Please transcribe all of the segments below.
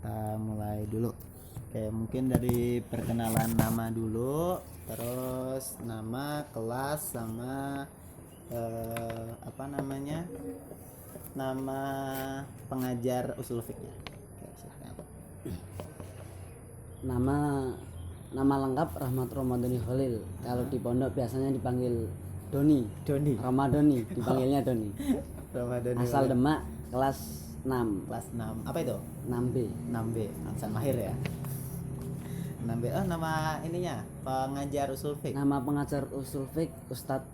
kita mulai dulu. Oke, mungkin dari perkenalan nama dulu, terus nama, kelas, sama nama pengajar usul fiknya. Oke, silakan. Nama lengkap Rahmat Ramadhani Khalil. Kalau di pondok biasanya dipanggil Doni. Ramadhani dipanggilnya Doni. Ramadhani. Asal Demak, kelas 6. Kelas 6. Apa itu? 6B. 6B. Absen mahir ya. 6B. Oh, nama ininya pengajar usul fik. Nama pengajar usul fik Ustadz.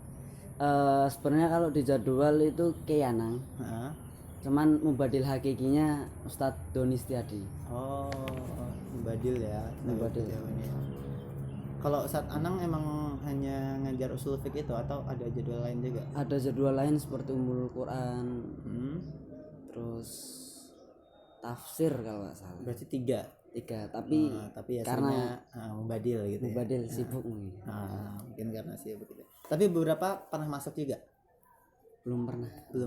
Sebenarnya kalau di jadwal itu Keyanang. Cuman mubadil hakikinya Ustadz Doni Setiadi. Oh, mubadil ya. Mubadil. Kalau Ustadz Anang emang hanya ngajar usul fik itu atau ada jadwal lain juga? Ada jadwal lain seperti Ummul Quran, terus tafsir kalau nggak salah. Berarti 3, tapi ya karena mubadil gitu. Mubadil ya? Sibuk mungkin. Mungkin karena sibuk gitu. Tapi beberapa pernah masuk juga? Belum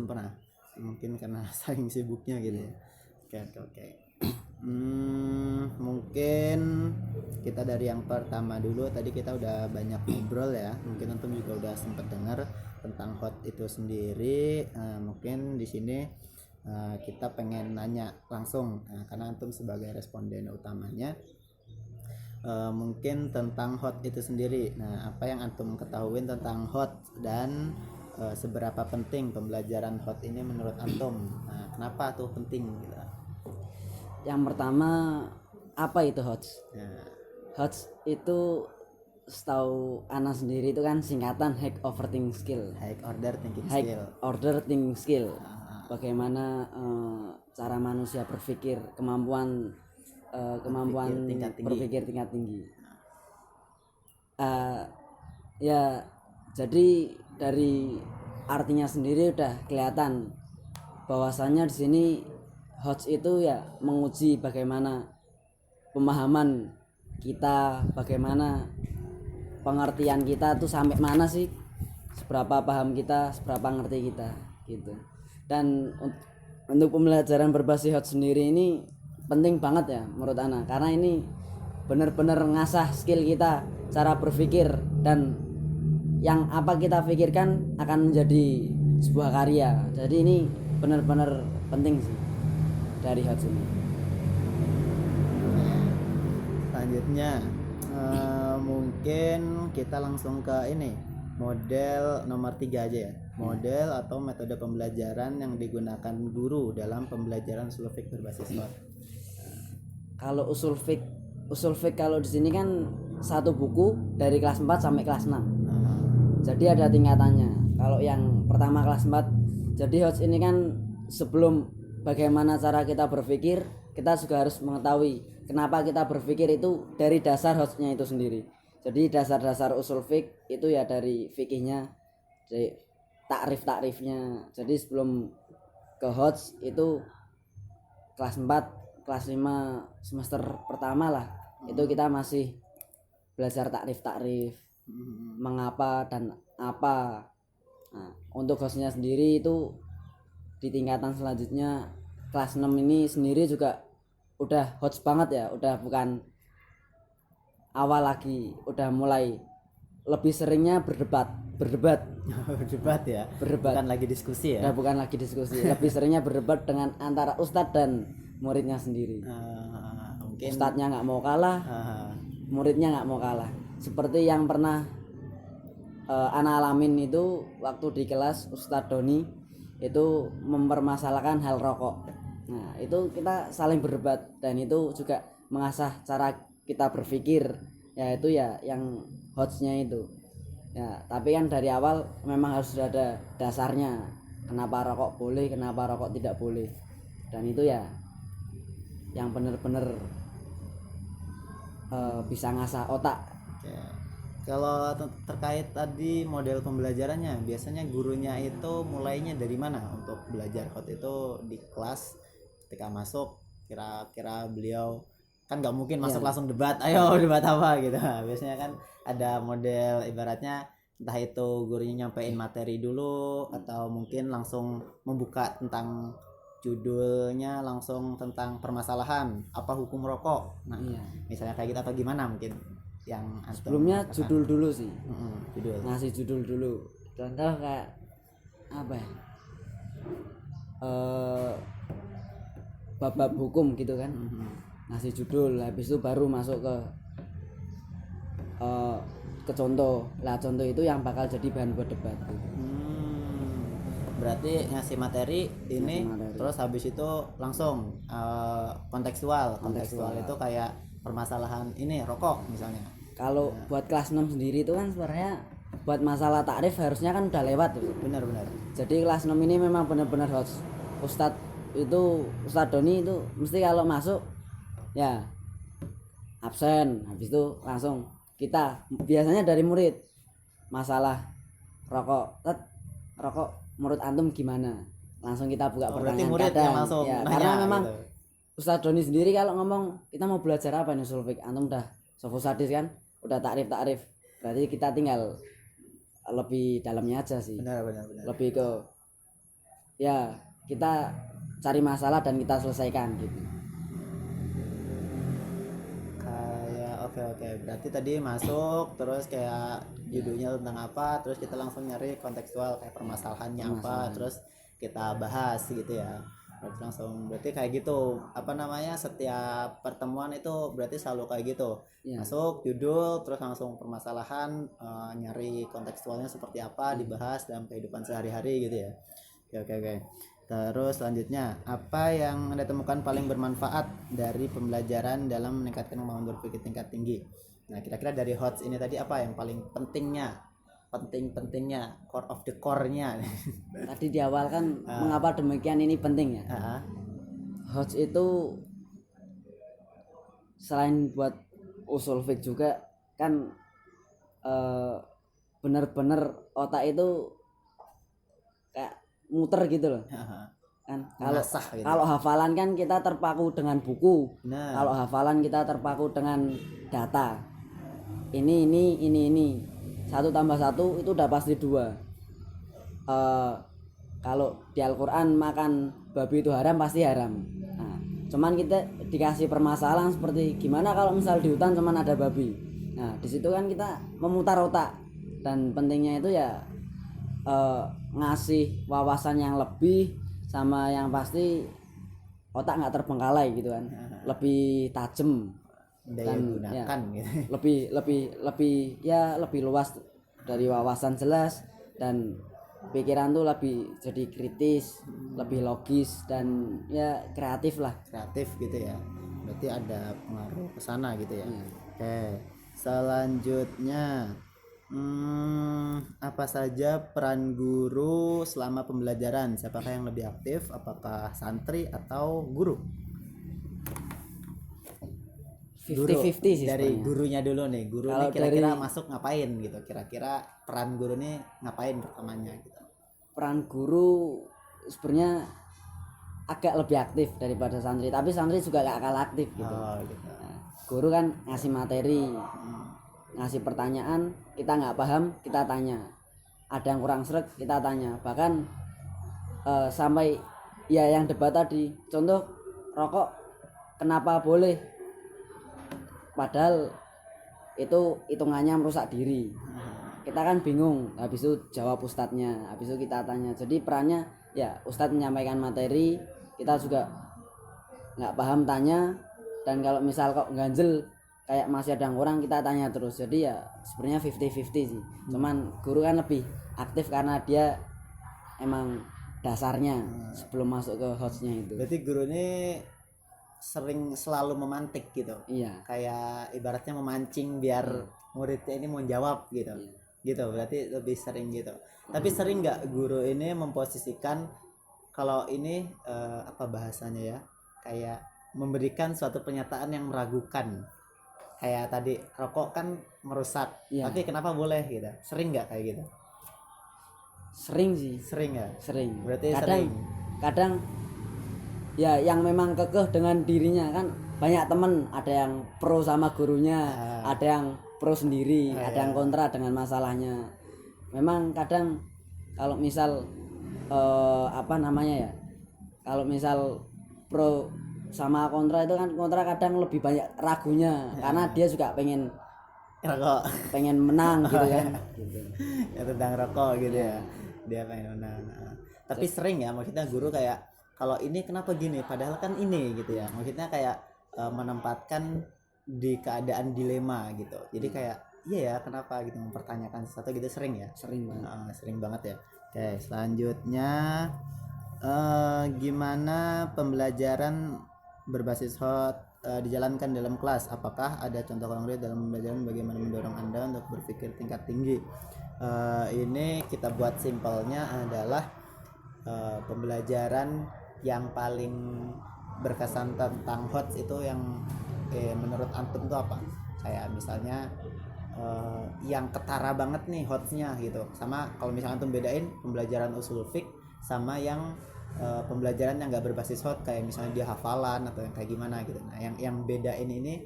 pernah. Mungkin karena saking sibuknya gitu ya. Oke. Mungkin kita dari yang pertama dulu. Tadi kita udah banyak ngobrol ya. Mungkin antum juga udah sempat dengar tentang hot itu sendiri. Mungkin di sini kita pengen nanya langsung, karena antum sebagai responden utamanya, mungkin tentang hot itu sendiri. Nah, apa yang antum ketahuin tentang hot dan seberapa penting pembelajaran hot ini menurut antum? Nah, kenapa tuh penting gitu? Yang pertama, apa itu HOTS? HOTS itu setahu Ana sendiri itu kan singkatan High Order Thinking Skill. Bagaimana cara manusia berpikir, kemampuan berpikir tingkat tinggi. Ya, jadi dari artinya sendiri udah kelihatan bahwasanya di sini HOTS itu ya menguji bagaimana pemahaman kita, bagaimana pengertian kita tuh sampai mana sih, seberapa paham kita, seberapa ngerti kita gitu. Dan untuk pembelajaran berbasis HOTS sendiri ini penting banget ya menurut Ana, karena ini benar-benar ngasah skill kita, cara berpikir, dan yang apa kita pikirkan akan menjadi sebuah karya. Jadi ini benar-benar penting sih dari HOTS ini. Selanjutnya mungkin kita langsung ke ini, model nomor 3 aja ya. Model atau metode pembelajaran yang digunakan guru dalam pembelajaran usul fik berbasis HOT. Kalau usul fik kalau di sini kan satu buku dari kelas 4 sampai kelas 6. Jadi ada tingkatannya. Kalau yang pertama kelas 4, jadi HOTS ini kan sebelum bagaimana cara kita berpikir, kita juga harus mengetahui kenapa kita berpikir itu dari dasar HOTS-nya itu sendiri. Jadi dasar-dasar usul fik itu ya dari fikihnya, dari takrif-takrifnya. Jadi sebelum ke HOTS itu kelas 4, kelas 5 semester pertama lah, itu kita masih belajar takrif-takrif, mengapa dan apa. Nah, untuk HOTS-nya sendiri itu di tingkatan selanjutnya kelas 6 ini sendiri juga udah HOTS banget ya, udah bukan awal lagi, udah mulai lebih seringnya berdebat ya. Berdebat. Bukan lagi diskusi ya. Udah bukan lagi diskusi, lebih seringnya berdebat dengan antara ustadz dan muridnya sendiri. Mungkin ustadznya nggak mau kalah, muridnya nggak mau kalah. Seperti yang pernah Ana alamin itu waktu di kelas Ustadz Doni itu mempermasalahkan hal rokok. Nah, itu kita saling berdebat dan itu juga mengasah cara kita berpikir, yaitu ya yang HOTS-nya itu. Ya, tapi kan dari awal memang harus ada dasarnya. Kenapa rokok boleh, kenapa rokok tidak boleh. Dan itu ya yang benar-benar bisa ngasah otak. Oke. Kalau terkait tadi model pembelajarannya, biasanya gurunya itu mulainya dari mana untuk belajar HOT itu di kelas? Ketika masuk, kira-kira beliau kan nggak mungkin masuk langsung debat, ayo debat apa gitu. Biasanya kan ada model ibaratnya entah itu gurunya nyampein materi dulu atau mungkin langsung membuka tentang judulnya langsung tentang permasalahan apa hukum rokok. Nah, Iya. misalnya kayak gitu atau gimana mungkin yang antum Sebelumnya katakan. judul dulu sih. Judul. Ngasih judul dulu. Contoh kayak apa ya? Bab-bab hukum gitu kan. Ngasih judul, habis itu baru masuk ke contoh. Lah contoh itu yang bakal jadi bahan buat debat gitu. Berarti ngasih materi ini materi. terus habis itu langsung kontekstual itu kayak permasalahan ini rokok misalnya. Kalau buat kelas 6 sendiri itu kan sebenarnya buat masalah takrif harusnya kan udah lewat tuh. Benar-benar. Jadi kelas 6 ini memang benar-benar harus Ustadz Doni itu mesti kalau masuk ya absen, habis itu langsung kita biasanya dari murid masalah rokok menurut antum gimana, langsung kita buka Berarti pertanyaan murid yang langsung ya, nanya karena memang gitu. Ustadz Doni sendiri kalau ngomong kita mau belajar apa nih usul fiqh, antum udah sofus hadis kan, udah takrif berarti kita tinggal lebih dalamnya aja sih. Benar. Lebih ke ya kita cari masalah dan kita selesaikan gitu. Kayak oke. Berarti tadi masuk terus kayak judulnya tentang apa, terus kita langsung nyari kontekstual kayak permasalahannya apa, terus kita bahas gitu ya. Berarti kayak gitu apa namanya, setiap pertemuan itu berarti selalu kayak gitu Ya. masuk judul terus langsung permasalahan, nyari kontekstualnya seperti apa, dibahas dalam kehidupan sehari-hari gitu ya. Oke. Terus selanjutnya, apa yang Anda temukan paling bermanfaat dari pembelajaran dalam meningkatkan kemampuan berpikir tingkat tinggi? Nah, kira-kira dari HOTS ini tadi apa yang paling pentingnya core of the core-nya? Tadi di awal kan mengapa demikian ini penting ya. HOTS itu selain buat usul fiqh juga kan bener-bener otak itu kayak muter gitu loh kan. Kalau hafalan kan kita terpaku dengan buku. Kalau hafalan kita terpaku dengan data, ini 1 tambah 1 itu udah pasti 2. Kalau di Al-Quran makan babi itu haram, pasti haram. Nah, cuman kita dikasih permasalahan seperti gimana kalau misal di hutan cuman ada babi. Nah, di situ kan kita memutar otak, dan pentingnya itu ya ngasih wawasan yang lebih, sama yang pasti otak nggak terbengkalai gitu kan, lebih tajam dan ya, gitu. lebih luas dari wawasan jelas, dan pikiran tuh lebih jadi kritis, lebih logis, dan ya kreatif gitu ya. Berarti ada pengaruh ke sana gitu ya. Oke, selanjutnya apa saja peran guru selama pembelajaran? Siapakah yang lebih aktif? Apakah santri atau guru? 50-50 sih dari sebenarnya. Gurunya dulu nih. Guru Kalau nih kira-kira masuk ngapain gitu? Kira-kira peran guru nih ngapain pertamanya gitu? Peran guru sebenarnya agak lebih aktif daripada santri, tapi santri juga gak kalah aktif gitu. Gitu. Nah, guru kan ngasih materi, ngasih pertanyaan, kita nggak paham kita tanya, ada yang kurang sreg kita tanya, bahkan sampai ya yang debat tadi, contoh rokok kenapa boleh padahal itu hitungannya merusak diri, kita kan bingung, habis itu jawab ustadznya, habis itu kita tanya. Jadi perannya ya ustadz menyampaikan materi, kita juga nggak paham tanya, dan kalau misal kok ganjel kayak masih ada yang kurang kita tanya terus. Jadi ya sebenarnya 50-50 sih. Cuman guru kan lebih aktif karena dia emang dasarnya sebelum masuk ke hostnya itu. Berarti guru ini sering selalu memantik gitu. Iya. Kayak ibaratnya memancing biar muridnya ini mau jawab gitu. Gitu berarti lebih sering gitu. Tapi sering nggak guru ini memposisikan kalau ini apa bahasanya ya, kayak memberikan suatu pernyataan yang meragukan? Kayak tadi rokok kan merusak, tapi kenapa boleh gitu? Sering nggak kayak gitu? Sering sih. Sering ya? Sering. Berarti kadang ya yang memang kekeh dengan dirinya kan banyak temen, ada yang pro sama gurunya, ada yang pro sendiri, ada yang kontra dengan masalahnya. Memang kadang kalau misal apa namanya ya, kalau misal pro sama kontra itu kan, kontra kadang lebih banyak ragunya karena dia juga rokok pengen menang gitu kan gitu. ya tentang rokok gitu ya, dia pengen menang. Nah, tapi sering ya maksudnya guru kayak kalau ini kenapa gini padahal kan ini gitu ya, maksudnya kayak menempatkan di keadaan dilema gitu, jadi kayak iya ya kenapa gitu, mempertanyakan sesuatu gitu, sering ya. Sering banget. Sering banget ya. Oke, selanjutnya gimana pembelajaran berbasis hot dijalankan dalam kelas? Apakah ada contoh konkret dalam pembelajaran bagaimana mendorong Anda untuk berpikir tingkat tinggi? Ini kita buat simpelnya adalah pembelajaran yang paling berkesan tentang HOTS itu yang menurut antum itu apa? Kayak misalnya yang ketara banget nih HOTS-nya gitu. Sama kalau misalnya antum bedain pembelajaran usul fiqh sama yang pembelajaran yang nggak berbasis HOT, kayak misalnya dia hafalan atau yang kayak gimana gitu. Nah, yang bedain ini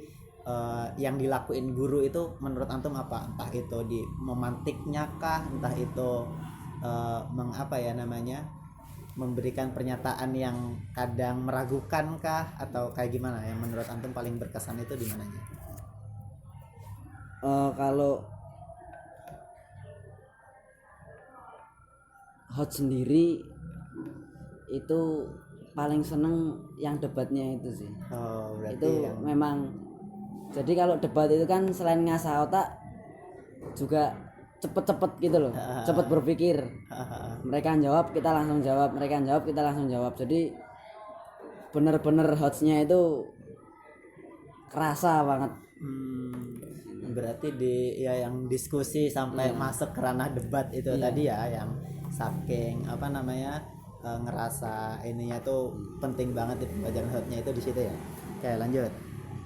yang dilakuin guru itu menurut antum apa? Entah itu di memantiknya kah, entah itu mengapa ya namanya, memberikan pernyataan yang kadang meragukan kah, atau kayak gimana? Yang menurut antum paling berkesan itu di mananya? Kalau hot sendiri itu paling seneng yang debatnya itu sih. Oh, berarti Itu yang memang, jadi kalau debat itu kan selain ngasah otak juga cepet-cepet gitu loh, cepet berpikir. Mereka jawab kita langsung jawab, mereka jawab kita langsung jawab, jadi bener-bener hotsnya itu kerasa banget. Berarti di ya yang diskusi sampai masuk ke ranah debat itu tadi ya, yang saking apa namanya ngerasa ininya tuh penting banget itu pembelajaran hotnya itu di situ ya. Oke, lanjut.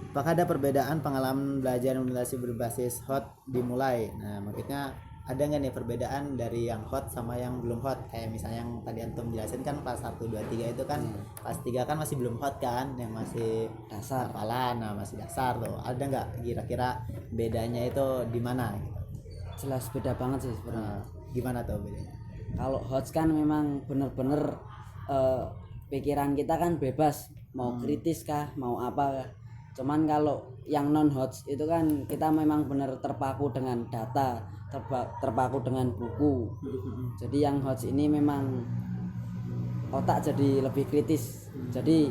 Apakah ada perbedaan pengalaman belajar implementasi berbasis hot dimulai? Nah, maksudnya ada nggak nih perbedaan dari yang hot sama yang belum hot? Kayak misalnya yang tadi antum jelasin kan kelas 1, 2, 3 itu kan kelas 3 kan masih belum hot kan, yang masih Dasar. hafalan, nah masih dasar tuh. Ada nggak kira-kira bedanya itu di mana gitu? Jelas beda banget sih sebenarnya. Gimana tuh bedanya? Kalau hots kan memang bener-bener pikiran kita kan bebas, mau kritis kah, mau apa kah. Cuman kalau yang non hots itu kan kita memang bener terpaku dengan data, terpaku dengan buku. Jadi yang hots ini memang otak jadi lebih kritis. Jadi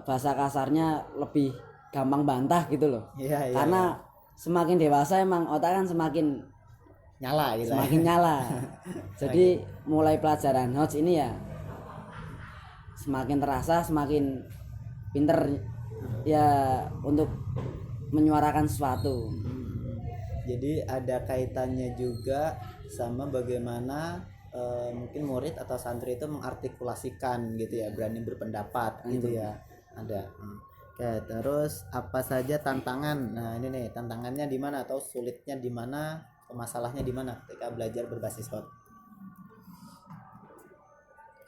bahasa kasarnya lebih gampang bantah gitu loh. Iya, iya, Karena semakin dewasa emang otak kan semakin nyala gitu. semakin nyala. Jadi mulai pelajaran HOTS ini ya semakin terasa, semakin pinter ya untuk menyuarakan sesuatu. Jadi ada kaitannya juga sama bagaimana mungkin murid atau santri itu mengartikulasikan gitu ya, berani berpendapat gitu ya. Ada. Oke, terus apa saja tantangan? Nah, ini nih tantangannya di mana atau sulitnya di mana, masalahnya di mana ketika belajar berbasis hot?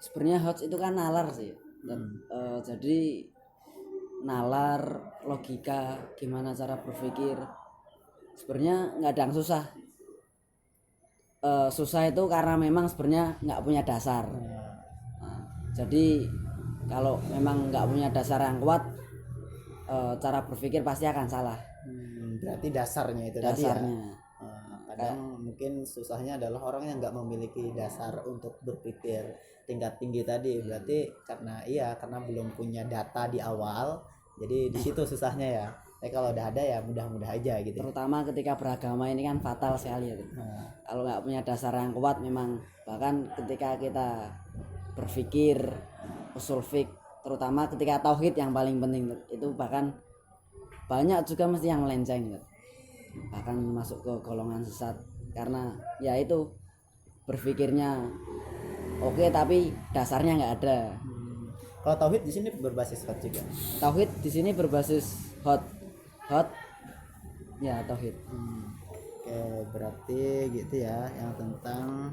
Sebenarnya HOTS itu kan nalar sih. Jadi nalar, logika, gimana cara berpikir. Sebenarnya nggak ada yang susah. Susah itu karena memang sebenarnya nggak punya dasar. Nah, jadi kalau memang nggak punya dasar yang kuat, cara berpikir pasti akan salah. Berarti dasarnya itu Dasarnya. tadi ya. Kadang mungkin susahnya adalah orang yang nggak memiliki dasar untuk berpikir tingkat tinggi tadi. Berarti karena belum punya data di awal, jadi di situ susahnya ya. Tapi kalau udah ada ya mudah-mudah aja gitu. Terutama ketika beragama ini kan fatal sekali ya. Kalau nggak punya dasar yang kuat memang, bahkan ketika kita berpikir usul fiqh, terutama ketika tauhid yang paling penting itu, bahkan banyak juga mesti yang melenceng, bahkan masuk ke golongan sesat karena ya itu berpikirnya oke tapi dasarnya nggak ada. Kalau tauhid di sini berbasis hot juga. Tauhid di sini berbasis hot ya, tauhid. Oke, berarti gitu ya yang tentang.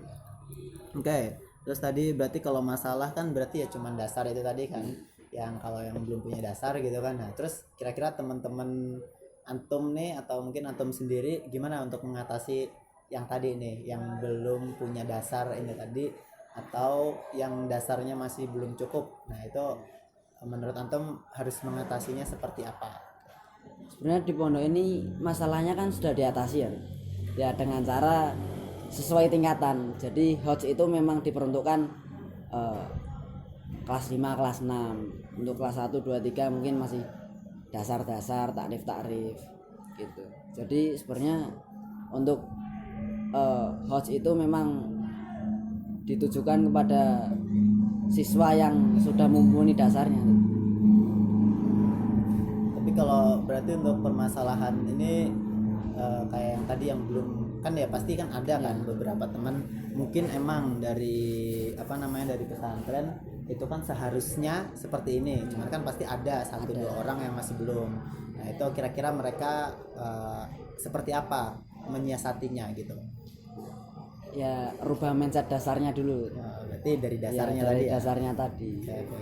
Oke, terus tadi berarti kalau masalah kan berarti ya cuman dasar itu tadi kan, yang kalau yang belum punya dasar gitu kan. Nah, terus kira-kira teman-teman antum nih atau mungkin antum sendiri gimana untuk mengatasi yang tadi nih, yang belum punya dasar ini tadi, atau yang dasarnya masih belum cukup. Nah itu menurut antum harus mengatasinya seperti apa? Sebenarnya di pondok ini masalahnya kan sudah diatasi ya dengan cara sesuai tingkatan. Jadi HOTS itu memang diperuntukkan eh, kelas 5, kelas 6. Untuk kelas 1, 2, 3 mungkin masih dasar-dasar, takrif gitu. Jadi sebenarnya untuk HOTS itu memang ditujukan kepada siswa yang sudah mumpuni dasarnya. Tapi kalau berarti untuk permasalahan ini kayak yang tadi yang belum, kan ya pasti kan ada kan beberapa teman mungkin emang dari dari pesantren itu kan seharusnya seperti ini, cuman kan pasti ada 1-2 orang yang masih belum. Nah itu kira-kira mereka seperti apa menyiasatinya gitu? Ya rubah mindset dasarnya dulu. Berarti dari dasarnya ya, dari tadi dasarnya tadi. Oke.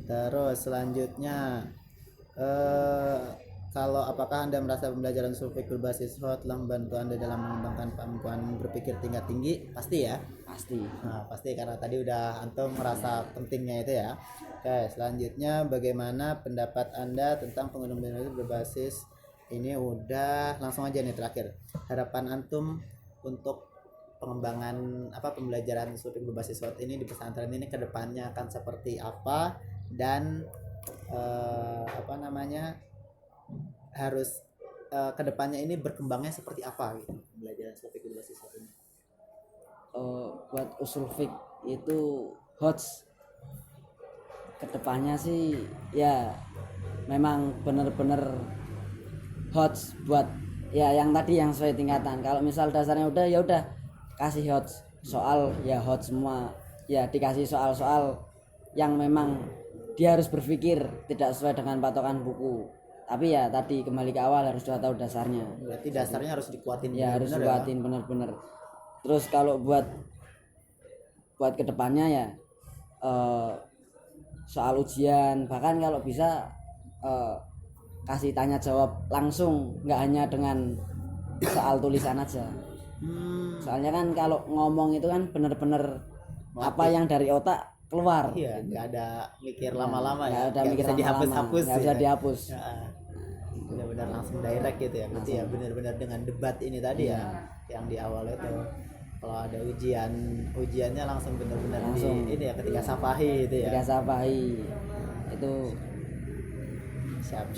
Terus selanjutnya kalau apakah Anda merasa pembelajaran sulfik berbasis HOT telah membantu Anda dalam mengembangkan kemampuan berpikir tingkat tinggi? Pasti ya. Pasti. Nah, pasti karena tadi udah antum merasa pentingnya itu ya. Oke, selanjutnya bagaimana pendapat Anda tentang penggunaan berbasis ini? Udah, langsung aja nih terakhir. Harapan antum untuk pengembangan pembelajaran sulfik berbasis HOT ini di pesantren ini ke depannya akan seperti apa, dan harus kedepannya ini berkembangnya seperti apa gitu pembelajaran sulfik berbasis HOT ini? Buat usul fik itu HOTS kedepannya sih ya memang bener-bener HOTS buat ya yang tadi yang sesuai tingkatan. Kalau misal dasarnya udah ya udah kasih HOTS soal ya HOTS semua, ya dikasih soal-soal yang memang dia harus berpikir tidak sesuai dengan patokan buku. Tapi ya tadi kembali ke awal harus sudah tahu dasarnya. Berarti dasarnya harus dikuatin Ya harus dikuatin bener-bener. Terus kalau buat kedepannya ya soal ujian, bahkan kalau bisa kasih tanya jawab langsung, nggak hanya dengan soal tulisan aja. Soalnya kan kalau ngomong itu kan bener-bener apa yang dari otak keluar. Iya, nggak ada mikir lama-lama ya. Nggak bisa dihapus-hapus. Nggak bisa dihapus. Benar-benar langsung direct gitu ya. Berarti ya benar-benar dengan debat ini tadi ya, yang di awal itu. Kalau ada ujiannya langsung benar-benar ini ya ketika safahi itu ya. Ketika safahi itu siap.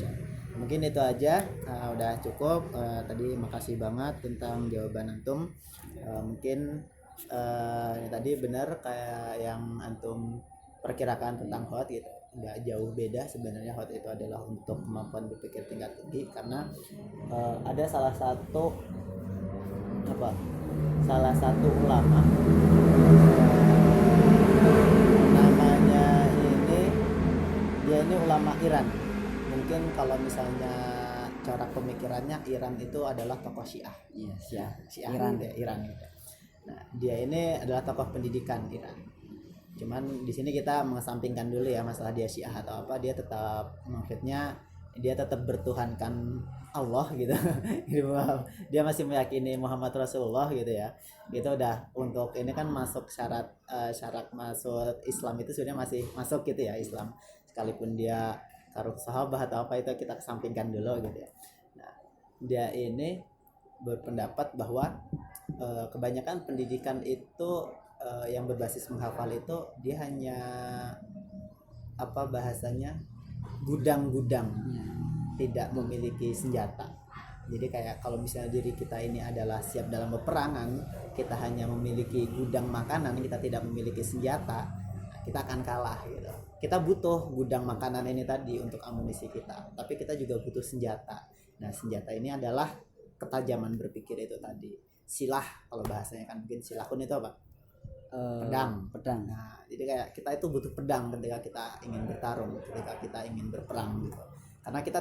Mungkin itu aja, udah cukup. Tadi makasih banget tentang jawaban antum. Mungkin tadi benar kayak yang antum perkirakan tentang HOT gitu, nggak jauh beda sebenarnya. HOT itu adalah untuk kemampuan berpikir tingkat tinggi, karena ada salah satu ulama namanya dia ini ulama Iran. Mungkin kalau misalnya cara pemikirannya Iran itu adalah tokoh Syiah. Iya, Syiah Iran gitu. Nah, dia ini adalah tokoh pendidikan Iran. Cuman di sini kita mengesampingkan dulu ya masalah dia Syiah atau apa, dia tetap maksudnya dia tetap bertuhankan Allah gitu. Dia masih meyakini Muhammad Rasulullah gitu ya. Itu udah, untuk ini kan masuk syarat masuk Islam itu sebenarnya masih masuk gitu ya, Islam. Sekalipun dia taruh sahabat atau apa itu kita kesampingkan dulu gitu ya. Nah, dia ini berpendapat bahwa kebanyakan pendidikan itu yang berbasis menghafal itu dia hanya bahasanya gudang-gudang, tidak memiliki senjata. Jadi kayak kalau misalnya diri kita ini adalah siap dalam peperangan, kita hanya memiliki gudang makanan, kita tidak memiliki senjata, kita akan kalah gitu. Kita butuh gudang makanan ini tadi untuk amunisi kita, tapi kita juga butuh senjata. Nah, senjata ini adalah ketajaman berpikir itu tadi. Silah kalau bahasanya kan, mungkin silahun itu apa? Pedang. Nah, jadi kayak kita itu butuh pedang ketika kita ingin bertarung, ketika kita ingin berperang gitu. Karena kita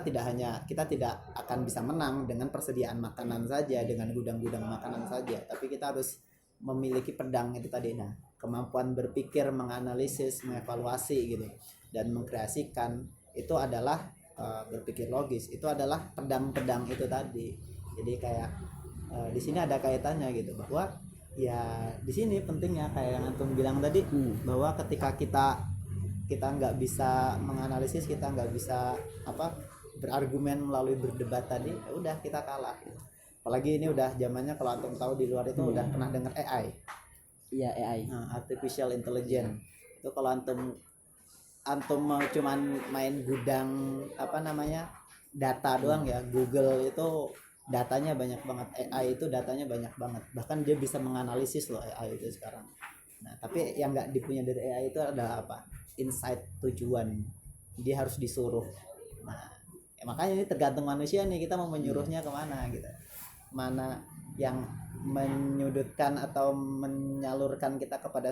tidak akan bisa menang dengan persediaan makanan saja, dengan gudang-gudang makanan saja, tapi kita harus memiliki pedang itu tadi. Nah, kemampuan berpikir, menganalisis, mengevaluasi gitu, dan mengkreasikan itu adalah berpikir logis, itu adalah pedang-pedang itu tadi. Jadi kayak di sini ada kaitannya gitu, bahwa ya di sini pentingnya kayak yang antum bilang tadi, bahwa ketika kita nggak bisa menganalisis, kita nggak bisa apa berargumen melalui berdebat tadi, ya udah kita kalah gitu. Apalagi ini udah zamannya, kalau antum tahu di luar itu udah pernah dengar AI. Iya, AI. Nah, artificial intelligence itu kalau antum mau cuman main gudang apa namanya data doang ya, Google itu datanya banyak banget, AI itu datanya banyak banget, bahkan dia bisa menganalisis loh AI itu sekarang. Nah tapi yang nggak dipunya dari AI itu adalah apa, insight, tujuan, dia harus disuruh. Nah ya makanya ini tergantung manusia nih, kita mau menyuruhnya kemana gitu, mana yang menyudutkan atau menyalurkan kita kepada